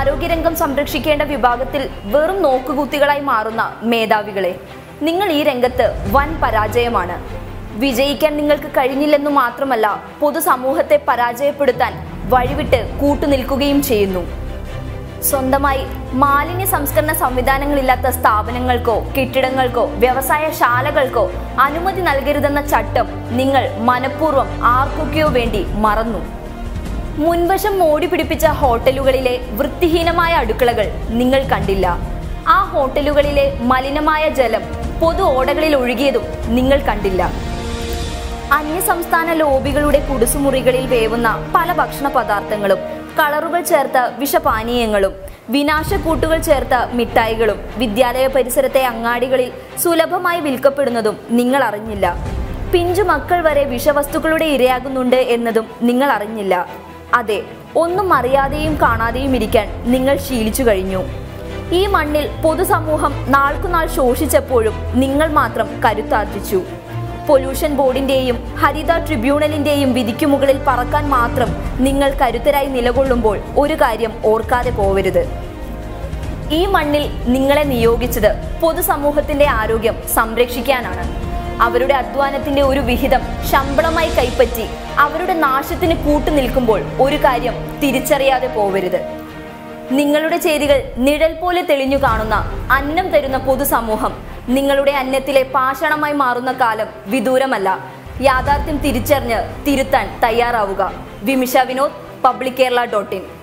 ആരോഗ്യരംഗം സംരക്ഷിക്കേണ്ട വിഭാഗത്തിൽ വെറും നോക്കുകുത്തികളായി മാറുന്ന മേധാവികളെ, നിങ്ങൾ ഈ രംഗത്ത് വൻ പരാജയമാണ്. വിജയിക്കാൻ നിങ്ങൾക്ക് കഴിഞ്ഞില്ലെന്നു മാത്രമല്ല, പൊതുസമൂഹത്തെ പരാജയപ്പെടുത്താൻ വഴിവിട്ട് കൂട്ടുനിൽക്കുകയും ചെയ്യുന്നു. സ്വന്തമായി മാലിന്യ സംസ്കരണ സംവിധാനങ്ങളില്ലാത്ത സ്ഥാപനങ്ങൾക്കോ കെട്ടിടങ്ങൾക്കോ വ്യവസായശാലകൾക്കോ അനുമതി നൽകരുതെന്ന ചട്ടം നിങ്ങൾ മനഃപൂർവ്വം ആർക്കൊക്കെയോ വേണ്ടി മറന്നു. മുൻവശം മോടി പിടിപ്പിച്ച ഹോട്ടലുകളിലെ വൃത്തിഹീനമായ അടുക്കളകൾ നിങ്ങൾ കണ്ടില്ല. ആ ഹോട്ടലുകളിലെ മലിനമായ ജലം പൊതു ഓടകളിൽ ഒഴുകിയതും നിങ്ങൾ കണ്ടില്ല. അന്യസംസ്ഥാന ലോബികളുടെ കുടുസുമുറികളിൽ വേവുന്ന പല ഭക്ഷണ പദാർത്ഥങ്ങളും, കളറുകൾ ചേർത്ത വിഷപാനീയങ്ങളും, വിനാശക്കൂട്ടുകൾ ചേർത്ത മിഠായികളും വിദ്യാലയ പരിസരത്തെ അങ്ങാടികളിൽ സുലഭമായി വിൽക്കപ്പെടുന്നതും നിങ്ങൾ അറിഞ്ഞില്ല. പിഞ്ചു മക്കൾ വരെ വിഷവസ്തുക്കളുടെ ഇരയാകുന്നുണ്ട് എന്നതും നിങ്ങൾ അറിഞ്ഞില്ല. അതെ, ഒന്നും അറിയാതെയും കാണാതെയും ഇരിക്കാൻ നിങ്ങൾ ശീലിച്ചു കഴിഞ്ഞു. ഈ മണ്ണിൽ പൊതുസമൂഹം നാൾക്കുനാൾ ശോഷിച്ചപ്പോഴും നിങ്ങൾ മാത്രം കരുത്താർജിച്ചു. പൊല്യൂഷൻ ബോർഡിന്റെയും ഹരിത ട്രിബ്യൂണലിന്റെയും വിധിക്കു മുകളിൽ പറക്കാൻ മാത്രം നിങ്ങൾ കരുത്തരായി നിലകൊള്ളുമ്പോൾ ഒരു കാര്യം ഓർക്കാതെ പോവരുത്. ഈ മണ്ണിൽ നിങ്ങളെ നിയോഗിച്ചത് പൊതുസമൂഹത്തിന്റെ ആരോഗ്യം സംരക്ഷിക്കാനാണ്. അവരുടെ അധ്വാനത്തിന്റെ ഒരു വിഹിതം ശമ്പളമായി കൈപ്പറ്റി അവരുടെ നാശത്തിന് കൂട്ടുനിൽക്കുമ്പോൾ ഒരു കാര്യം തിരിച്ചറിയാതെ പോവരുത്. നിങ്ങളുടെ ചെയ്തികൾ നിഴൽ പോലെ തെളിഞ്ഞു കാണുന്ന അന്നം തരുന്ന പൊതുസമൂഹം നിങ്ങളുടെ അന്നത്തിലെ പാഷാണമായി മാറുന്ന കാലം വിദൂരമല്ല. യാഥാർത്ഥ്യം തിരിച്ചറിഞ്ഞ് തിരുത്താൻ തയ്യാറാവുക. Vimisha Vinod, public Kerala.in.